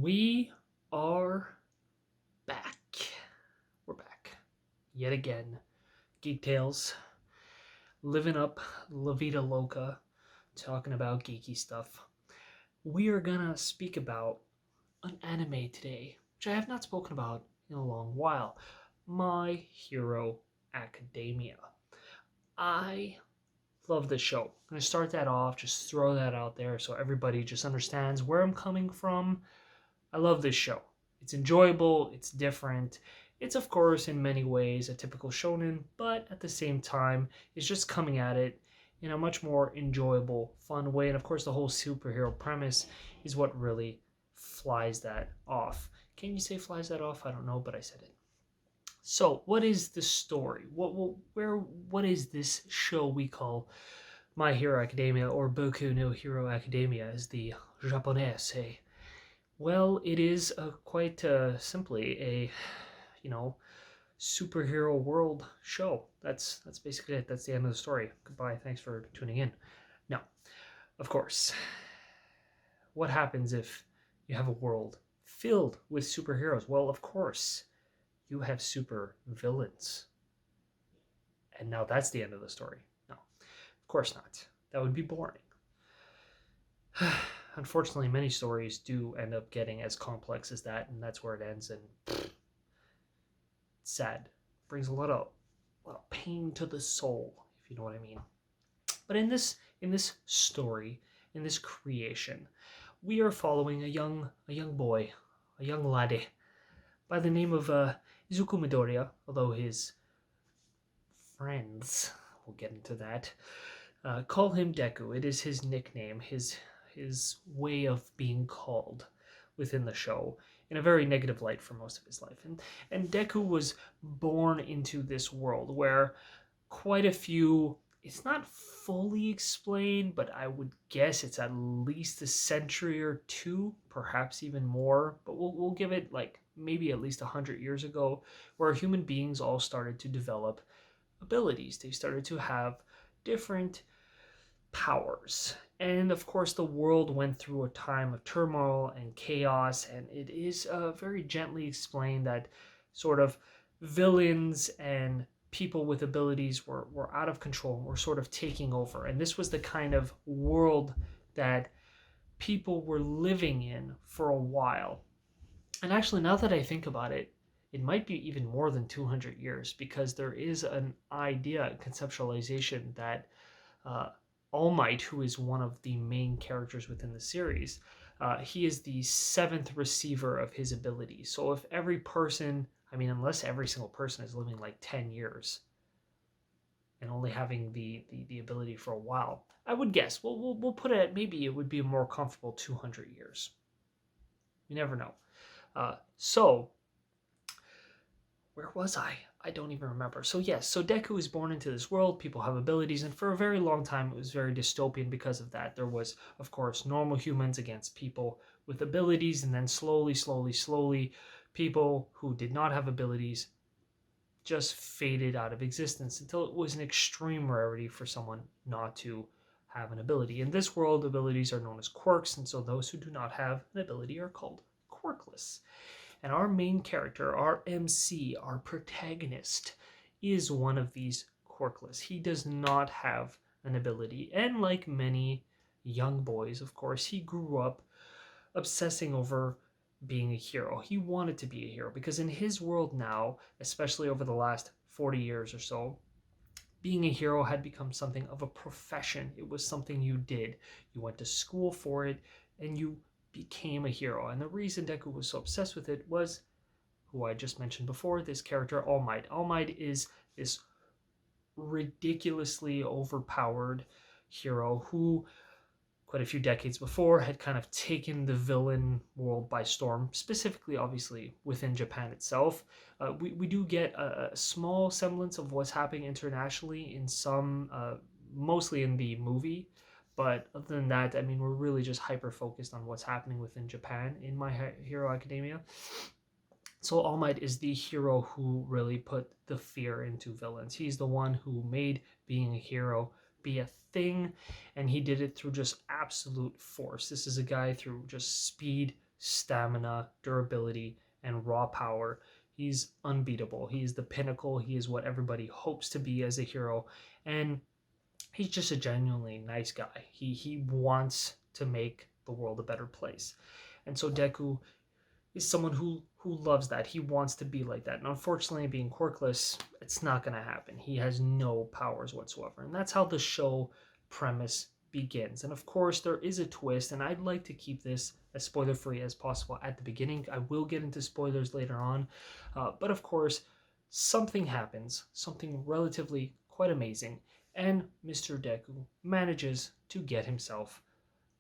We are back. We're back. Yet again. Geek Tales. Living up La Vida Loca. Talking about geeky stuff. We are gonna speak about an anime today, which I have not spoken about in a long while. My Hero Academia. I love this show. I'm gonna start that off, just throw that out there so everybody just understands where I'm coming from. I love this show. It's enjoyable, it's different. It's, of course, in many ways a typical shonen, but at the same time, it's just coming at it in a much more enjoyable, fun way. And of course, the whole superhero premise is what really flies that off. Can you say flies that off? I don't know, but I said it. So, what is the story? What is this show we call My Hero Academia, or Boku no Hero Academia, as the Japanese say? Well, it is quite simply a, superhero world show. That's basically it. That's the end of the story. Goodbye. Thanks for tuning in. Now, of course, what happens if you have a world filled with superheroes? Well, of course, you have super villains. And now that's the end of the story. No, of course not. That would be boring. Unfortunately, many stories do end up getting as complex as that, and that's where it ends. And it's sad. Brings a lot of pain to the soul, if you know what I mean. But in this story, in this creation, we are following a young boy, a young laddie, by the name of Izuku Midoriya. Although his friends, we'll get into that, call him Deku. It is his nickname, his way of being called within the show, in a very negative light for most of his life. And Deku was born into this world where quite a few, it's not fully explained, but I would guess it's at least a century or two, perhaps even more, but we'll give it like maybe at least 100 years ago, where human beings all started to develop abilities. They started to have different powers. And of course, the world went through a time of turmoil and chaos, and it is very gently explained that sort of villains and people with abilities were out of control, were sort of taking over. And this was the kind of world that people were living in for a while. And actually, now that I think about it, it might be even more than 200 years, because there is an idea, conceptualization, that All Might, who is one of the main characters within the series, he is the seventh receiver of his ability. So if every person, unless every single person is living like 10 years and only having the ability for a while, I would guess, we'll put it at maybe it would be a more comfortable 200 years. You never know. So where was I? I don't even remember. So yes, so Deku is born into this world. People have abilities, and for a very long time it was very dystopian because of that. There was, of course, normal humans against people with abilities, and then slowly, people who did not have abilities just faded out of existence until it was an extreme rarity for someone not to have an ability. In this world, abilities are known as quirks, and so those who do not have an ability are called quirkless. And our main character, our MC, our protagonist, is one of these quirkless. He does not have an ability. And like many young boys, of course, he grew up obsessing over being a hero. He wanted to be a hero because in his world now, especially over the last 40 years or so, being a hero had become something of a profession. It was something you did. You went to school for it, and you became a hero. And the reason Deku was so obsessed with it was, who I just mentioned before, this character, All Might. All Might is this ridiculously overpowered hero who, quite a few decades before, had kind of taken the villain world by storm, specifically, obviously, within Japan itself. We do get a small semblance of what's happening internationally in some, mostly in the movie. But other than that, we're really just hyper-focused on what's happening within Japan in My Hero Academia. So All Might is the hero who really put the fear into villains. He's the one who made being a hero be a thing, and he did it through just absolute force. This is a guy through just speed, stamina, durability, and raw power. He's unbeatable. He is the pinnacle. He is what everybody hopes to be as a hero. And he's just a genuinely nice guy. He wants to make the world a better place. And so Deku is someone who loves that. He wants to be like that. And unfortunately, being quirkless, it's not going to happen. He has no powers whatsoever. And that's how the show premise begins. And of course, there is a twist, and I'd like to keep this as spoiler free as possible at the beginning. I will get into spoilers later on. But of course, something happens, something relatively quite amazing, and Mr. Deku manages to get himself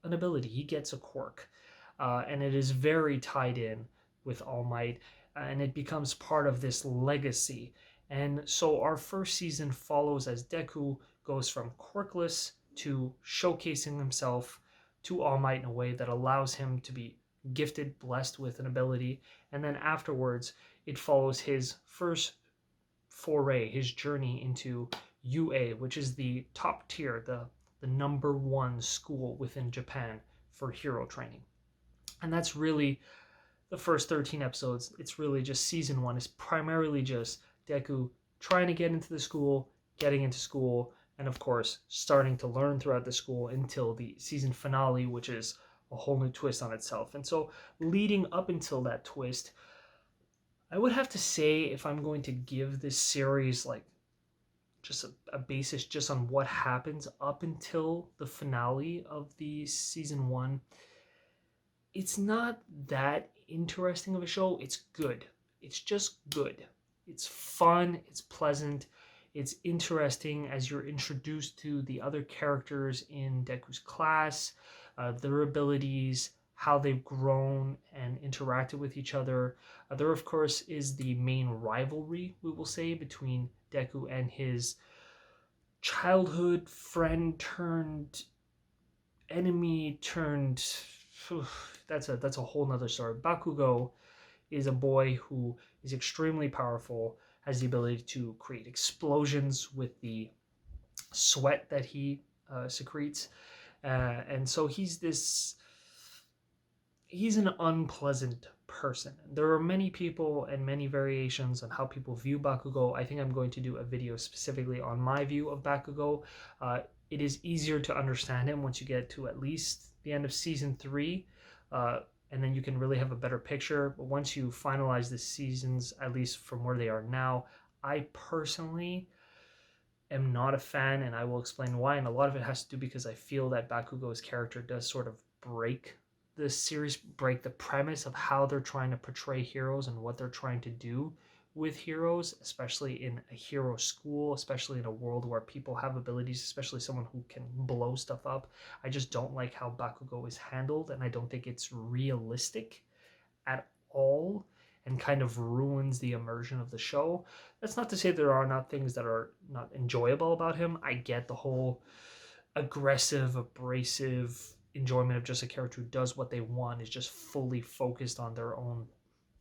an ability. He gets a quirk, and it is very tied in with All Might, and it becomes part of this legacy. And so our first season follows as Deku goes from quirkless to showcasing himself to All Might in a way that allows him to be gifted, blessed with an ability, and then afterwards it follows his first foray, his journey into UA, which is the top tier, the number one school within Japan for hero training. And that's really the first 13 episodes. It's really just season one is primarily just Deku trying to get into the school, getting into school, and of course starting to learn throughout the school until the season finale, which is a whole new twist on itself. And so leading up until that twist, I would have to say, if I'm going to give this series like just a basis just on what happens up until the finale of the season one, it's not that interesting of a show. It's good. It's just good. It's fun. It's pleasant. It's interesting as you're introduced to the other characters in Deku's class, their abilities, how they've grown and interacted with each other. There, of course, is the main rivalry, we will say, between Deku and his childhood friend turned enemy turned. That's a whole nother story. Bakugo is a boy who is extremely powerful, has the ability to create explosions with the sweat that he secretes, and so he's an unpleasant person. There are many people and many variations on how people view Bakugo. I think I'm going to do a video specifically on my view of Bakugo. It is easier to understand him once you get to at least the end of season 3, and then you can really have a better picture. But once you finalize the seasons, at least from where they are now, I personally am not a fan, and I will explain why. And a lot of it has to do because I feel that Bakugo's character does sort of break the series, break the premise of how they're trying to portray heroes and what they're trying to do with heroes, especially in a hero school, especially in a world where people have abilities, especially someone who can blow stuff up. I just don't like how Bakugo is handled, and I don't think it's realistic at all, and kind of ruins the immersion of the show. That's not to say there are not things that are not enjoyable about him. I get the whole aggressive, abrasive enjoyment of just a character who does what they want, is just fully focused on their own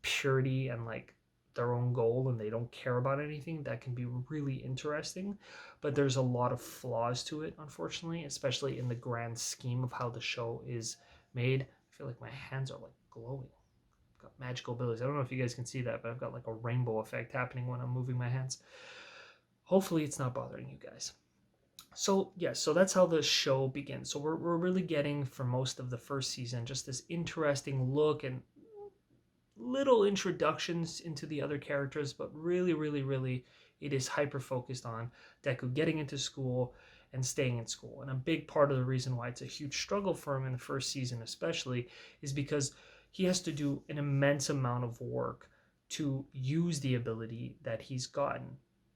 purity and like their own goal, and they don't care about anything. That can be really interesting, but there's a lot of flaws to it, unfortunately, especially in the grand scheme of how the show is made. I feel like my hands are like glowing. I've got magical abilities. I don't know if you guys can see that, but I've got like a rainbow effect happening when I'm moving my hands. Hopefully it's not bothering you guys. So yeah, so that's how the show begins. So we're really getting, for most of the first season, just this interesting look and little introductions into the other characters, but really it is hyper focused on Deku getting into school and staying in school. And a big part of the reason why it's a huge struggle for him in the first season especially is because he has to do an immense amount of work to use the ability that he's gotten,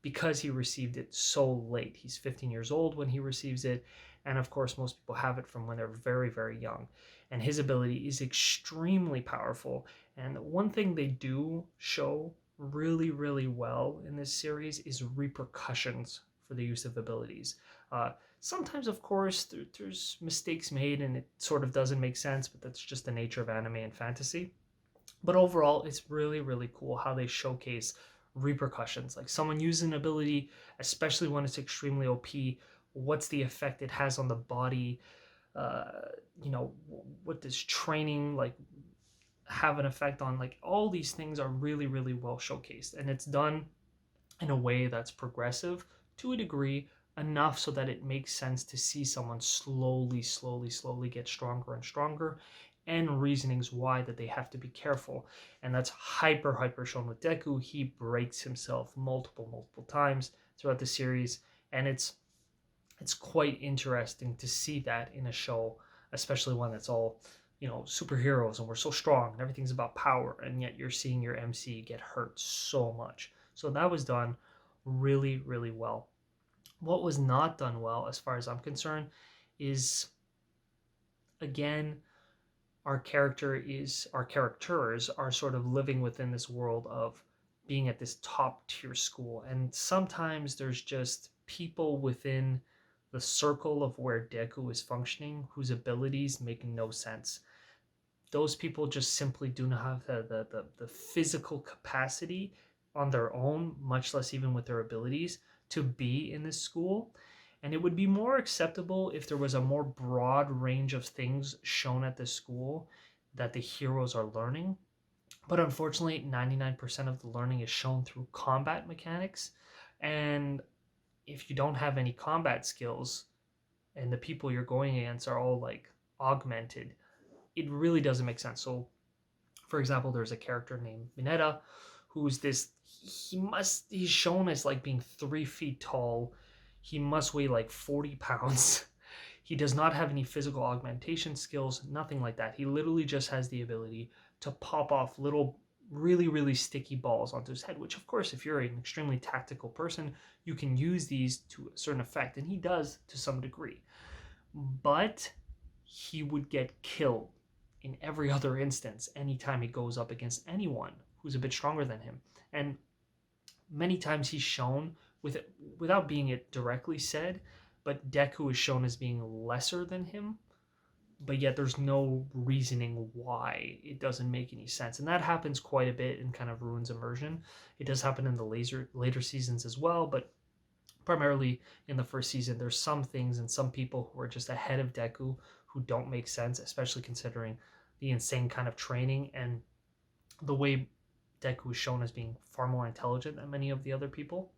because he received it so late. He's 15 years old when he receives it, and of course most people have it from when they're very young. And his ability is extremely powerful. And one thing they do show really well in this series is repercussions for the use of abilities. Sometimes, of course, there's mistakes made and it sort of doesn't make sense, but that's just the nature of anime and fantasy. But overall, it's really cool how they showcase repercussions. Like someone using an ability, especially when it's extremely OP, what's the effect it has on the body? What does training, like have an effect on, like, all these things are really, really well showcased, and it's done in a way that's progressive to a degree, enough so that it makes sense to see someone slowly get stronger and stronger, and reasonings why that they have to be careful. And that's hyper shown with Deku. He breaks himself multiple times throughout the series, and it's quite interesting to see that in a show, especially one that's all, superheroes, and we're so strong and everything's about power, and yet you're seeing your MC get hurt so much. So that was done really, really well. What was not done well, as far as I'm concerned, is, again, our characters are sort of living within this world of being at this top tier school, and sometimes there's just people within the circle of where Deku is functioning whose abilities make no sense. Those people just simply do not have the physical capacity on their own, much less even with their abilities, to be in this school. And it would be more acceptable if there was a more broad range of things shown at this school that the heroes are learning. But unfortunately, 99% of the learning is shown through combat mechanics. And if you don't have any combat skills and the people you're going against are all like augmented, it really doesn't make sense. So, for example, there's a character named Mineta who's this. He's shown as like being 3 feet tall. He must weigh like 40 pounds. He does not have any physical augmentation skills, nothing like that. He literally just has the ability to pop off little, really, really sticky balls onto his head, which, of course, if you're an extremely tactical person, you can use these to a certain effect, and he does to some degree. But he would get killed in every other instance anytime he goes up against anyone who's a bit stronger than him. And many times he's shown, without being it directly said, but Deku is shown as being lesser than him, but yet there's no reasoning why. It doesn't make any sense. And that happens quite a bit and kind of ruins immersion. It does happen in the later seasons as well, but primarily in the first season, there's some things and some people who are just ahead of Deku who don't make sense, especially considering the insane kind of training and the way Deku is shown as being far more intelligent than many of the other people.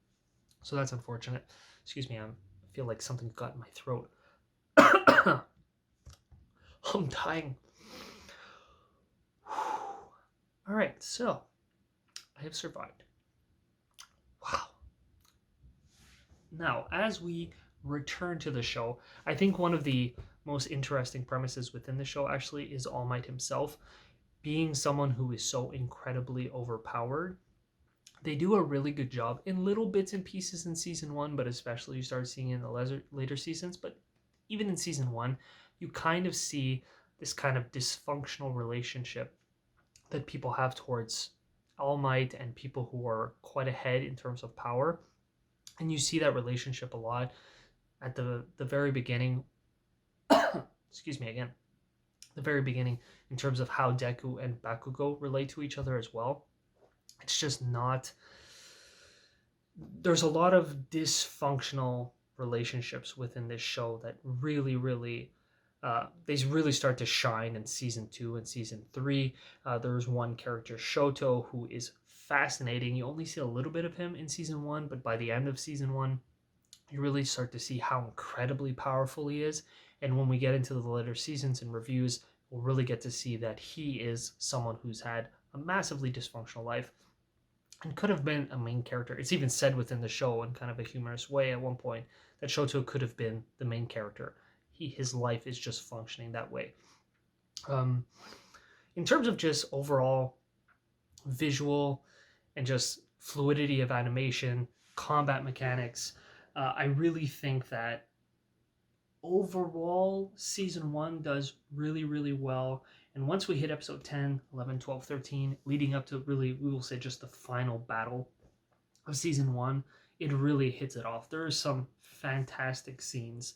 So that's unfortunate. Excuse me, I feel like something got in my throat. I'm dying. All right, so I have survived. Wow. Now, as we return to the show, I think one of the most interesting premises within the show actually is All Might himself being someone who is so incredibly overpowered. They do a really good job in little bits and pieces in season 1, but especially you start seeing in the later seasons. But even in season 1, you kind of see this kind of dysfunctional relationship that people have towards All Might and people who are quite ahead in terms of power. And you see that relationship a lot at the very beginning. Excuse me again. The very beginning, in terms of how Deku and Bakugo relate to each other as well. It's just not. There's a lot of dysfunctional relationships within this show that really they really start to shine in season 2 and season 3. There's one character, Shoto, who is fascinating. You only see a little bit of him in season 1, but by the end of season 1, you really start to see how incredibly powerful he is. And when we get into the later seasons and reviews, we'll really get to see that he is someone who's had a massively dysfunctional life and could have been a main character. It's even said within the show in kind of a humorous way at one point that Shoto could have been the main character. His life is just functioning that way. In terms of just overall visual and just fluidity of animation, combat mechanics, I really think that overall season 1 does really well. And once we hit episode 10, 11, 12, 13, leading up to really, we will say just the final battle of season 1, it really hits it off. There are some fantastic scenes.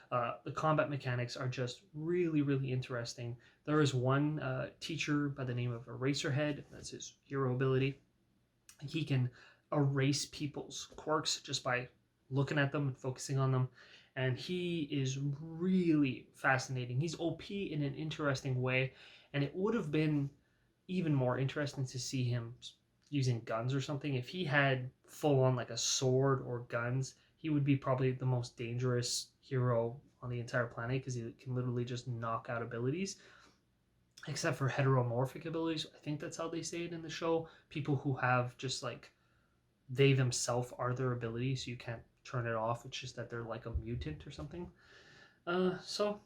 The combat mechanics are just really interesting. There is one teacher by the name of Eraserhead. That's his hero ability. He can erase people's quirks just by looking at them and focusing on them. And he is really fascinating. He's OP in an interesting way. And it would have been even more interesting to see him using guns or something. If he had full on like a sword or guns, he would be probably the most dangerous hero on the entire planet because he can literally just knock out abilities. Except for heteromorphic abilities, I think that's how they say it in the show. People who have just like they themselves are their ability, so you can't turn it off. It's just that they're like a mutant or something. So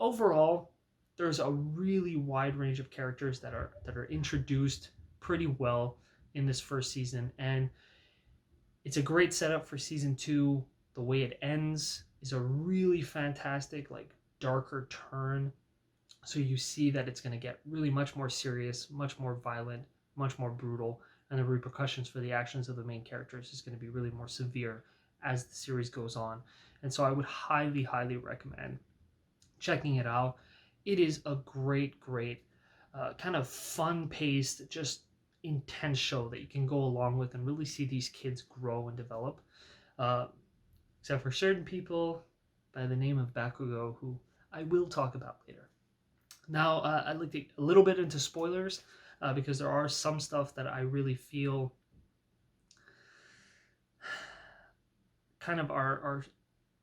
overall, there's a really wide range of characters that are introduced pretty well in this first season, and it's a great setup for season two. The way it ends is a really fantastic, like darker turn. So you see that it's going to get really much more serious, much more violent, much more brutal, and the repercussions for the actions of the main characters is going to be really more severe as the series goes on. And so I would highly, highly recommend checking it out. It is a great, great, kind of fun paced, just intense show that you can go along with and really see these kids grow and develop. Uh, Except for certain people by the name of Bakugo, who I will talk about later. Now, I'd like to get a little bit into spoilers because there are some stuff that I really feel kind of are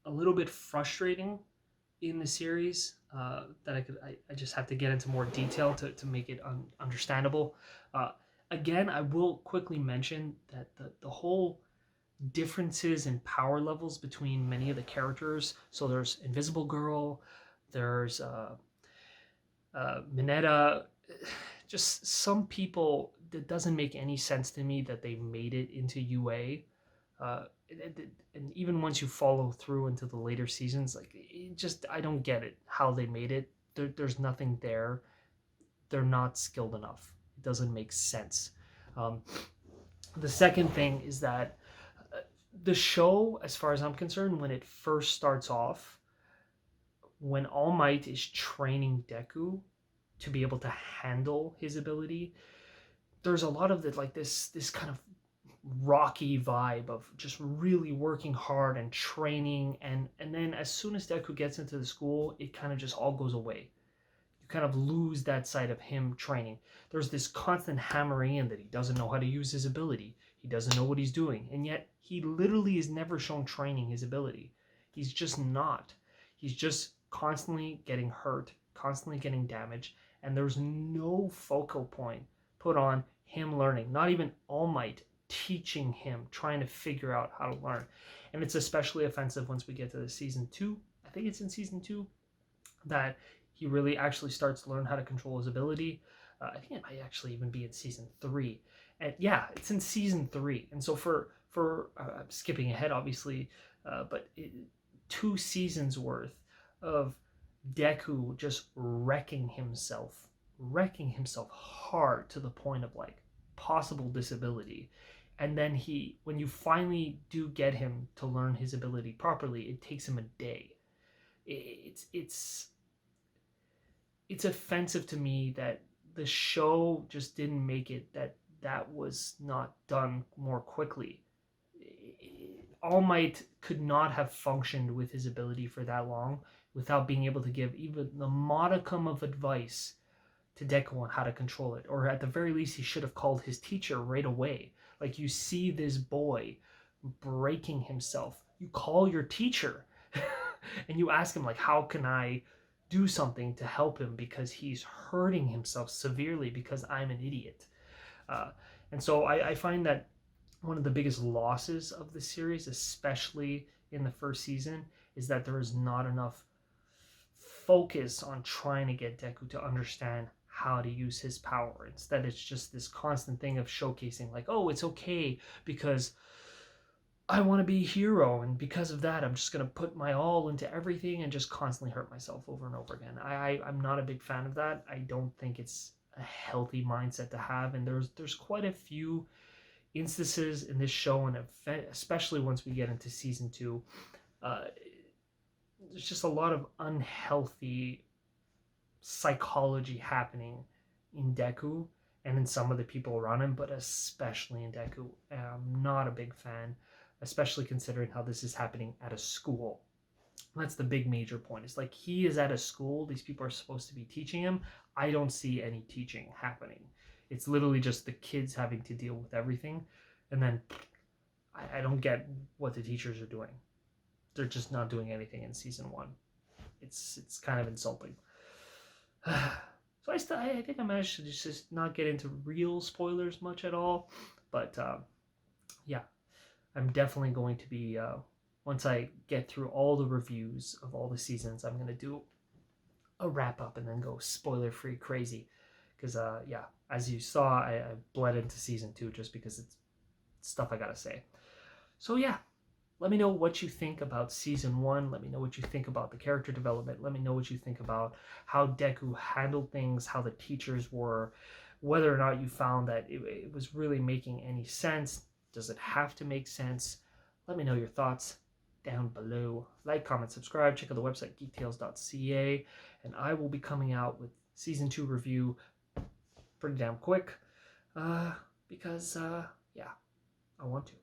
a little bit frustrating in the series that I just have to get into more detail to make it understandable. Uh, Again, I will quickly mention that the whole differences in power levels between many of the characters. So there's Invisible Girl, there's Mineta. Just some people that doesn't make any sense to me that they made it into UA. And even once you follow through into the later seasons, like it just I don't get it how they made it. There's nothing there. They're not skilled enough. It doesn't make sense. Um, the second thing is that the show, as far as I'm concerned, when it first starts off, when All Might is training Deku to be able to handle his ability, there's a lot of the, like this kind of rocky vibe of just really working hard and training, and then as soon as Deku gets into the school, it kind of just all goes away. You kind of lose that side of him training. There's this constant hammering in that he doesn't know how to use his ability. He doesn't know what he's doing, and yet he literally is never shown training his ability. He's just not. He's just constantly getting hurt, constantly getting damaged, and there's no focal point put on him learning. Not even All Might teaching him, trying to figure out how to learn. And it's especially offensive once we get to the season two. I think it's in season two that he really actually starts to learn how to control his ability. I think it might actually even be in season three. And yeah, it's in season three. And so for I'm skipping ahead, obviously, but 2 seasons worth of Deku just wrecking himself hard to the point of like possible disability. And then when you finally do get him to learn his ability properly, it takes him a day. It's offensive to me that the show just didn't make it that was not done more quickly. All Might could not have functioned with his ability for that long without being able to give even the modicum of advice to Deku on how to control it. Or at the very least, he should have called his teacher right away. Like, you see this boy breaking himself. You call your teacher and you ask him, like, how can I do something to help him because he's hurting himself severely because I'm an idiot. And so I find that one of the biggest losses of the series, especially in the first season, is that there is not enough focus on trying to get Deku to understand how to use his power. Instead, it's just this constant thing of showcasing, like, oh, it's okay because I want to be a hero, and because of that, I'm just going to put my all into everything and just constantly hurt myself over and over again. I'm not a big fan of that. I don't think it's a healthy mindset to have, and there's quite a few instances in this show, and especially once we get into season two, there's just a lot of unhealthy psychology happening in Deku and in some of the people around him, but especially in Deku. I'm not a big fan, especially considering how this is happening at a school. That's the big major point. It's like he is at a school. These people are supposed to be teaching him. I don't see any teaching happening. It's literally just the kids having to deal with everything, and then I don't get what the teachers are doing. They're just not doing anything in season 1. It's kind of insulting. So I think I managed to just not get into real spoilers much at all, but yeah, I'm definitely going to be once I get through all the reviews of all the seasons, I'm gonna do a wrap up and then go spoiler free crazy, because yeah, as you saw, I bled into season 2 just because it's stuff I gotta say. So yeah, let me know what you think about season 1. Let me know what you think about the character development. Let me know what you think about how Deku handled things, how the teachers were, whether or not you found that it was really making any sense. Does it have to make sense? Let me know your thoughts down below. Like, comment, subscribe. Check out the website geektales.ca, and I will be coming out with season 2 review pretty damn quick, because yeah, I want to.